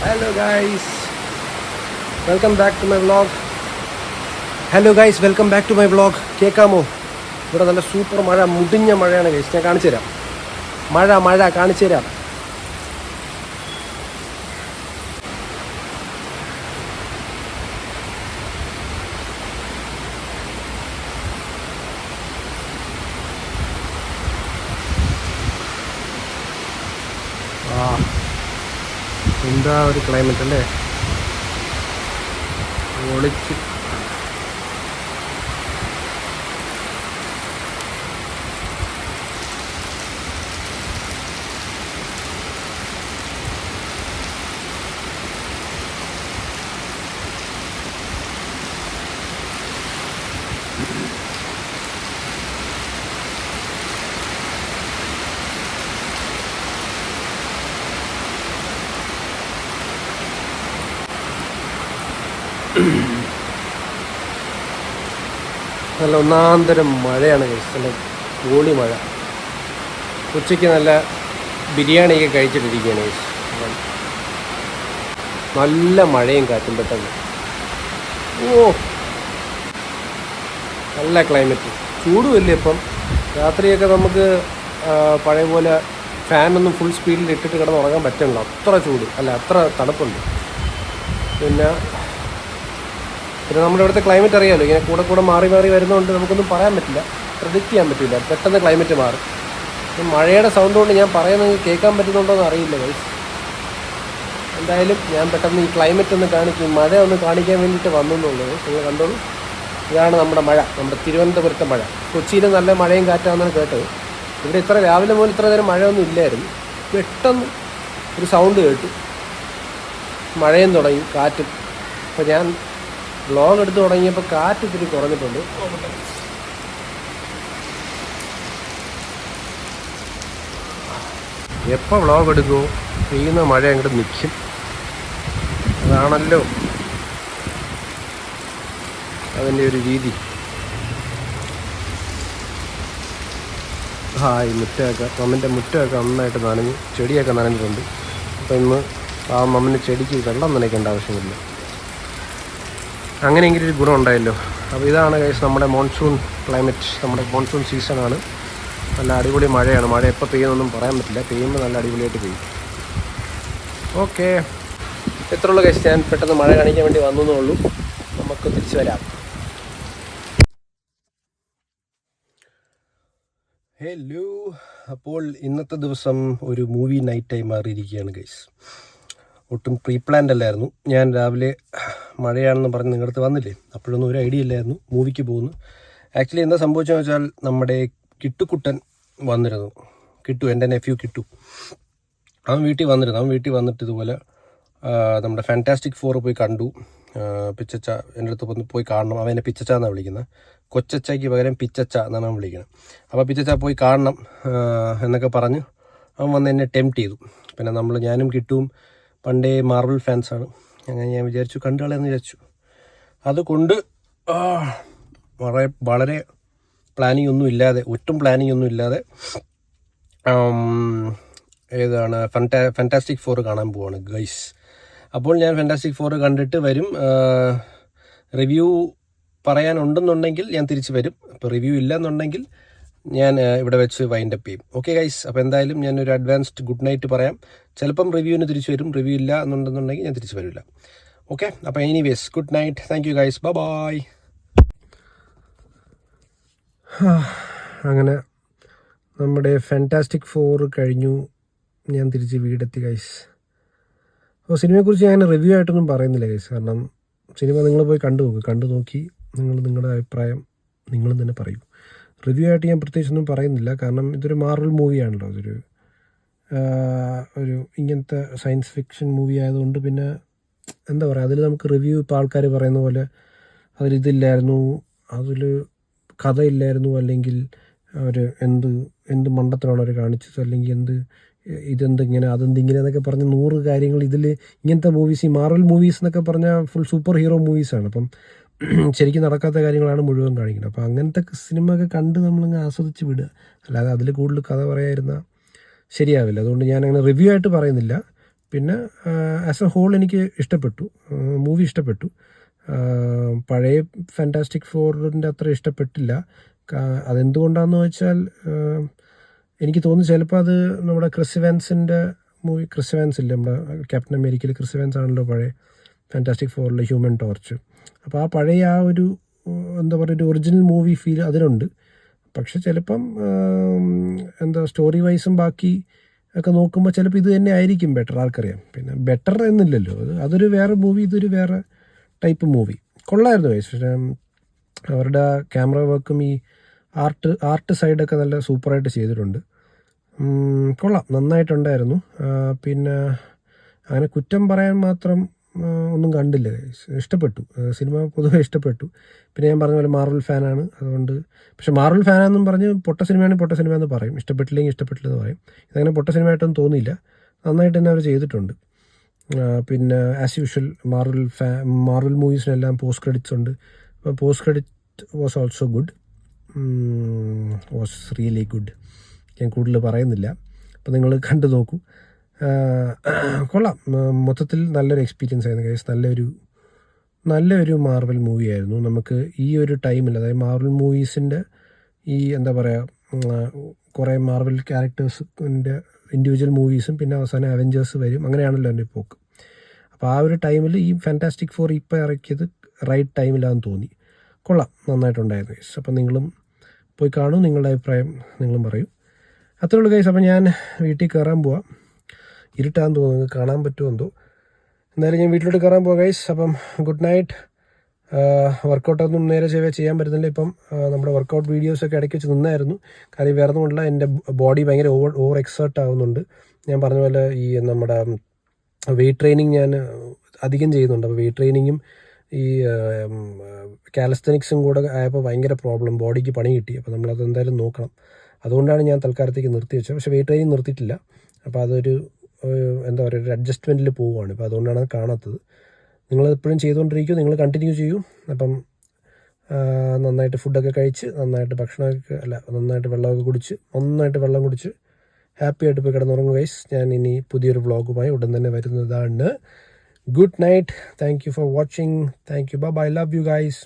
Hello guys, welcome back to my vlog. കേൾക്കാമോ? ഇവിടെ നല്ല സൂപ്പർ മഴ, മുടിഞ്ഞ മഴയാണ് ഗൈസ്. ഞാൻ കാണിച്ചു തരാം. മഴ കാണിച്ചു തരാം. എന്താ ഒരു ക്ലൈമറ്റ് അല്ലേ, ഒളിച്ച്. നല്ല ഒന്നാന്തരം മഴയാണ് കഴിച്ചത്, നല്ല കൂളി മഴ. ഉച്ചയ്ക്ക് നല്ല ബിരിയാണിയൊക്കെ കഴിച്ചിട്ടിരിക്കുകയാണ് കഴിച്ച്. നല്ല മഴയും കാറ്റും പെട്ടെന്ന്. നല്ല ക്ലൈമറ്റ്, ചൂടുമല്ലേ ഇപ്പം. രാത്രിയൊക്കെ നമുക്ക് പഴയ പോലെ ഫാനൊന്നും ഫുൾ സ്പീഡിൽ ഇട്ടിട്ട് കിടന്ന് ഉറങ്ങാൻ പറ്റുന്നില്ല, അത്ര ചൂട്, അത്ര തണുപ്പുണ്ട്. പിന്നെ നമ്മുടെ ഇവിടുത്തെ ക്ലൈമറ്റ് അറിയാമല്ലോ, ഇങ്ങനെ കൂടെ മാറി വരുന്നതുകൊണ്ട് നമുക്കൊന്നും പറയാൻ പറ്റില്ല, പ്രെഡിക്റ്റ് ചെയ്യാൻ പറ്റില്ല. പെട്ടെന്ന് ക്ലൈമറ്റ് മാറും. മഴയുടെ സൗണ്ട് കൊണ്ട് ഞാൻ പറയുന്നത് കേൾക്കാൻ പറ്റുന്നുണ്ടോ എന്ന് അറിയില്ല ഗൈസ്. എന്തായാലും ഞാൻ പെട്ടെന്ന് ഈ ക്ലൈമറ്റ് ഒന്ന് കാണിക്കും, മഴ ഒന്ന് കാണിക്കാൻ വേണ്ടിയിട്ട് വന്നെന്നുള്ളൂ. നിങ്ങൾ കണ്ടോളൂ, ഇതാണ് നമ്മുടെ മഴ, നമ്മുടെ തിരുവനന്തപുരത്തെ മഴ. കൊച്ചിയിൽ നല്ല മഴയും കാറ്റാണെന്നാണ് കേട്ടത്. ഇവിടെ രാവിലെ മുതൽ ഇത്ര നേരം മഴയൊന്നും ഇല്ലായിരുന്നു. പെട്ടെന്ന് ഒരു സൗണ്ട് കേട്ടു, മഴയും തുടങ്ങി, കാറ്റും. അപ്പോൾ ഞാൻ വ്ളോഗ് എടുത്ത് തുടങ്ങിയപ്പോൾ കാറ്റ് ഇത്തിരി കുറഞ്ഞിട്ടുണ്ട്. എപ്പോൾ വ്ളോഗ് എടുക്കുമോ പെയ്യുന്ന മഴ അങ്ങോട്ട് നിൽക്കും. അതാണല്ലോ അതിൻ്റെ ഒരു രീതി. ഈ മമ്മിൻ്റെ മുറ്റമൊക്കെ നന്നായിട്ട് നനഞ്ഞു, ചെടിയൊക്കെ നനഞ്ഞിട്ടുണ്ട്. അപ്പോൾ ഇന്ന് മമ്മിൻ്റെ ചെടിക്ക് വെള്ളം നനയ്ക്കേണ്ട ആവശ്യമില്ല. അങ്ങനെയെങ്കിലും ഒരു ഗുണം ഉണ്ടായല്ലോ. അപ്പോൾ ഇതാണ് ഗൈസ് നമ്മുടെ മോൺസൂൺ ക്ലൈമറ്റ്, നമ്മുടെ മോൺസൂൺ സീസണാണ്. നല്ല അടിപൊളി മഴയാണ്. മഴ എപ്പോൾ പെയ്യുന്നൊന്നും പറയാൻ പറ്റില്ല, പെയ്യുമ്പോൾ നല്ല അടിപൊളിയായിട്ട് പെയ്യും. ഓക്കെ, എത്രയുള്ള ഗൈസ്, ഞാൻ പെട്ടെന്ന് മഴ കാണിക്കാൻ വേണ്ടി വന്നേ ഉള്ളൂ. നമുക്ക് തിരിച്ചു വരാം. ഹലോ, അപ്പോൾ ഇന്നത്തെ ദിവസം ഒരു മൂവി നൈറ്റായി മാറിയിരിക്കുകയാണ് ഗൈസ്. ഒട്ടും പ്രീ പ്ലാൻഡ് അല്ലായിരുന്നു. ഞാൻ രാവിലെ മഴയാണെന്ന് പറഞ്ഞ് നിങ്ങളുടെ വന്നില്ലേ, അപ്പോഴൊന്നും ഒരു ഐഡിയ ഇല്ലായിരുന്നു മൂവിക്ക് പോകുന്നു. ആക്ച്വലി എന്താ സംഭവിച്ചതെന്ന് വെച്ചാൽ നമ്മുടെ കിട്ടുക്കുട്ടൻ വന്നിരുന്നു. എൻ്റെ നെഫ്യൂ കിട്ടു, അവൻ വീട്ടിൽ വന്നിട്ട് ഇതുപോലെ നമ്മുടെ ഫാൻറ്റാസ്റ്റിക് 4 പോയി കണ്ടു. പിച്ചച്ച എൻ്റെ അടുത്ത് വന്ന് പോയി കാണണം. അവൻ എന്നെ പിച്ചച്ച എന്നാണ് വിളിക്കുന്നത്, കൊച്ചച്ചയ്ക്ക് പകരം പിച്ചച്ച എന്നാണ് അവൻ വിളിക്കുന്നത്. അപ്പോൾ പിച്ചച്ച പോയി കാണണം എന്നൊക്കെ പറഞ്ഞ് അവൻ വന്ന് എന്നെ ടെംപ്റ്റ് ചെയ്തു. പിന്നെ ഞാനും കിട്ടും പണ്ടേ മാർവൽ ഫാൻസാണ്. അങ്ങനെ ഞാൻ വിചാരിച്ചു കണ്ടുകളയെന്ന് വിചാരിച്ചു. അതുകൊണ്ട് വളരെ ഒട്ടും പ്ലാനിങ് ഒന്നും ഇല്ലാതെ ഏതാണ് ഫാൻറ്റാസ്റ്റിക് 4 കാണാൻ പോവാണ് ഗൈസ്. അപ്പോൾ ഞാൻ ഫാൻറ്റാസ്റ്റിക് 4 കണ്ടിട്ട് വരും. റിവ്യൂ പറയാനുണ്ടെന്നുണ്ടെങ്കിൽ ഞാൻ തിരിച്ച് വരും. അപ്പോൾ റിവ്യൂ ഇല്ലയെന്നുണ്ടെങ്കിൽ ഞാൻ ഇവിടെ വെച്ച് വൈൻഡപ്പ് ചെയ്യും. ഓക്കെ ഗൈസ്, അപ്പോൾ എന്തായാലും ഞാനൊരു അഡ്വാൻസ്ഡ് ഗുഡ് നൈറ്റ് പറയാം. ചിലപ്പം റിവ്യൂവിന് തിരിച്ചു വരും, റിവ്യൂ ഇല്ല എന്നുണ്ടെന്നുണ്ടെങ്കിൽ ഞാൻ തിരിച്ചു വരില്ല. ഓക്കെ, അപ്പോൾ anyways good night, thank you guys, bye. അങ്ങനെ നമ്മുടെ ഫാൻറ്റാസ്റ്റിക് 4 കഴിഞ്ഞു, ഞാൻ തിരിച്ച് വീടെത്തി ഗൈസ്. അപ്പോൾ സിനിമയെക്കുറിച്ച് ഞാൻ റിവ്യൂ ആയിട്ടൊന്നും പറയുന്നില്ല ഗൈസ്, കാരണം സിനിമ നിങ്ങൾ പോയി കണ്ടു നോക്കി നിങ്ങളുടെ അഭിപ്രായം നിങ്ങളും തന്നെ പറയൂ. റിവ്യൂ ആയിട്ട് ഞാൻ പ്രത്യേകിച്ചൊന്നും പറയുന്നില്ല, കാരണം ഇതൊരു മാർവൽ മൂവിയാണല്ലോ. ഒരു ഇങ്ങനത്തെ സയൻസ് ഫിക്ഷൻ മൂവി ആയതുകൊണ്ട് പിന്നെ എന്താ പറയുക, അതിൽ നമുക്ക് റിവ്യൂ ഇപ്പോൾ ആൾക്കാർ പറയുന്ന പോലെ അതിലിതില്ലായിരുന്നു, അതിൽ കഥയില്ലായിരുന്നു, അല്ലെങ്കിൽ അവർ എന്ത് മണ്ടത്തിലാണ് അവർ കാണിച്ചത്, അല്ലെങ്കിൽ ഇതെന്തിങ്ങനെ അതെന്തിങ്ങനെ എന്നൊക്കെ പറഞ്ഞ് 100 കാര്യങ്ങൾ ഇതിൽ. ഇങ്ങനത്തെ മൂവീസ്, ഈ മാർവൽ മൂവീസ് എന്നൊക്കെ പറഞ്ഞാൽ ഫുൾ സൂപ്പർ ഹീറോ മൂവീസാണ്. അപ്പം ശരിക്കും നടക്കാത്ത കാര്യങ്ങളാണ് മുഴുവൻ കാണിക്കുന്നത്. അപ്പോൾ അങ്ങനത്തെ സിനിമ ഒക്കെ കണ്ട് നമ്മളങ്ങ് ആസ്വദിച്ച് വിടുക, അല്ലാതെ അതിൽ കൂടുതൽ കഥ പറയാതിരുന്നാൽ ശരിയാവില്ല. അതുകൊണ്ട് ഞാൻ അങ്ങനെ റിവ്യൂ ആയിട്ട് പറയുന്നില്ല. പിന്നെ ആസ് എ ഹോൾ എനിക്ക് ഇഷ്ടപ്പെട്ടു, മൂവി ഇഷ്ടപ്പെട്ടു. പഴയ ഫാൻറ്റാസ്റ്റിക് ഫോറിൻ്റെ അത്ര ഇഷ്ടപ്പെട്ടില്ല. അതെന്തുകൊണ്ടാണെന്ന് വെച്ചാൽ എനിക്ക് തോന്നുന്നു ചിലപ്പോൾ അത് നമ്മുടെ ക്രിസ് ഇവാൻസിൻ്റെ മൂവി, ക്രിസ് ഇവാൻസ് ഇല്ലേ നമ്മുടെ ക്യാപ്റ്റൻ അമേരിക്കയിൽ, ക്രിസ് ഇവാൻസ് ആണല്ലോ പഴയ ഫാൻറ്റാസ്റ്റിക് ഫോറിലെ ഹ്യൂമൻ ടോർച്ച്. അപ്പോൾ ആ പഴയ ആ ഒരു എന്താ പറയുക ഒരു ഒറിജിനൽ മൂവി ഫീൽ അതിനുണ്ട്. പക്ഷെ ചിലപ്പം എന്താ സ്റ്റോറി വൈസും ബാക്കി ഒക്കെ നോക്കുമ്പോൾ ചിലപ്പോൾ ഇത് തന്നെ ആയിരിക്കും ബെറ്റർ, ആർക്കറിയാം. പിന്നെ ബെറ്റർ എന്നില്ലല്ലോ, അതൊരു വേറെ മൂവി, ഇതൊരു വേറെ ടൈപ്പ് മൂവി. കൊള്ളായിരുന്നു പക്ഷേ അവരുടെ ക്യാമറ വർക്കും ഈ ആർട്ട് സൈഡൊക്കെ നല്ല സൂപ്പറായിട്ട് ചെയ്തിട്ടുണ്ട്. കൊള്ളാം, നന്നായിട്ടുണ്ടായിരുന്നു. പിന്നെ അങ്ങനെ കുറ്റം പറയാൻ മാത്രം ഒന്നും കണ്ടില്ല. ഇഷ്ടപ്പെട്ടു, സിനിമ പൊതുവെ ഇഷ്ടപ്പെട്ടു. പിന്നെ ഞാൻ പറഞ്ഞ പോലെ മാർവൽ ഫാനാണ്, അതുകൊണ്ട്. പക്ഷെ മാർവൽ ഫാനാണെന്നും പറഞ്ഞ് പൊട്ട സിനിമയാണെങ്കിൽ പൊട്ട സിനിമ എന്ന് പറയും, ഇഷ്ടപ്പെട്ടില്ലെങ്കിൽ ഇഷ്ടപ്പെട്ടില്ലെന്ന് പറയും. ഇതങ്ങനെ പൊട്ട സിനിമയായിട്ടൊന്നും തോന്നിയില്ല, നന്നായിട്ട് തന്നെ അവർ ചെയ്തിട്ടുണ്ട്. പിന്നെ ആസ് യൂഷ്വൽ മാർവൽ മൂവീസിനെല്ലാം പോസ്റ്റ് ക്രെഡിറ്റ്സ് ഉണ്ട്. അപ്പോൾ post credit was also good, was really good. ഞാൻ കൂടുതൽ പറയുന്നില്ല, അപ്പോൾ നിങ്ങൾ കണ്ടു നോക്കൂ. കൊള്ളാം, മൊത്തത്തിൽ നല്ലൊരു എക്സ്പീരിയൻസ് ആയിരുന്നു ഗൈസ്. നല്ലൊരു മാർവൽ മൂവി ആയിരുന്നു. നമുക്ക് ഈ ഒരു ടൈമിൽ, അതായത് മാർവൽ മൂവീസിൻ്റെ ഈ എന്താ പറയുക കുറേ മാർവൽ ക്യാരക്ടേഴ്സിൻ്റെ ഇൻഡിവിജ്വൽ മൂവീസും പിന്നെ അവസാനം അവഞ്ചേഴ്സ് വരും, അങ്ങനെയാണല്ലോ എൻ്റെ പോക്ക്. അപ്പോൾ ആ ഒരു ടൈമിൽ ഈ ഫാൻറ്റാസ്റ്റിക് ഫോർ ഇപ്പോൾ ഇറക്കിയത് റൈറ്റ് ടൈമിലാണെന്ന് തോന്നി. കൊള്ളാം, നന്നായിട്ടുണ്ടായിരുന്നു ഗൈസ്. അപ്പം നിങ്ങളും പോയി കാണൂ, നിങ്ങളുടെ അഭിപ്രായം നിങ്ങളും പറയൂ. അത്രേ ഉള്ളൂ ഗൈസ്. അപ്പം ഞാൻ വീട്ടിൽ കയറാൻ പോവാം, ഇരുട്ടാന്ന് തോന്നുന്നു, കാണാൻ പറ്റുമോ എന്തോ. എന്തായാലും ഞാൻ വീട്ടിലോട്ട് കയറാൻ പോവാം ഗൈസ്. അപ്പം ഗുഡ് നൈറ്റ്. വർക്കൗട്ടൊന്നും നേരെ ചെയ്യാൻ പറ്റുന്നില്ല ഇപ്പം. നമ്മുടെ വർക്കൗട്ട് വീഡിയോസൊക്കെ ഇടയ്ക്ക് വെച്ച് നിന്നായിരുന്നു, കാര്യം വേറെ ഒന്നുമില്ല, എൻ്റെ ബോഡി ഭയങ്കര ഓവർ എക്സേർട്ട് ആവുന്നുണ്ട്. ഞാൻ പറഞ്ഞ പോലെ ഈ നമ്മുടെ വെയ്റ്റ് ട്രെയിനിങ് ഞാൻ അധികം ചെയ്യുന്നുണ്ട്. അപ്പോൾ വെയ്റ്റ് ട്രെയിനിങ്ങും ഈ കാലസ്തനിക്സും കൂടെ ആയപ്പോൾ ഭയങ്കര പ്രോബ്ലം, ബോഡിക്ക് പണി കിട്ടി. അപ്പോൾ നമ്മളത് എന്തായാലും നോക്കണം. അതുകൊണ്ടാണ് ഞാൻ തൽക്കാലത്തേക്ക് നിർത്തി വെച്ചത്. പക്ഷേ വെയ്റ്റ് ട്രെയിനിങ് നിർത്തിയിട്ടില്ല. അപ്പോൾ അതൊരു എന്താ പറയുക ഒരു അഡ്ജസ്റ്റ്മെൻറ്റിൽ പോവുകയാണ്. ഇപ്പോൾ അതുകൊണ്ടാണ് അത് കാണാത്തത്. നിങ്ങളെപ്പോഴും ചെയ്തുകൊണ്ടിരിക്കും, നിങ്ങൾ കണ്ടിന്യൂ ചെയ്യും. അപ്പം നന്നായിട്ട് ഫുഡൊക്കെ കഴിച്ച്, നന്നായിട്ട് നന്നായിട്ട് വെള്ളം കുടിച്ച് ഹാപ്പി ആയിട്ട് പോയി കിടന്നുറങ്ങും ഗൈസ്. ഞാൻ ഇനി പുതിയൊരു വ്ളോഗുമായി ഉടൻ തന്നെ വരുന്നതാണ്. Good night. Thank you for watching. Thank you. Bye. Love you guys.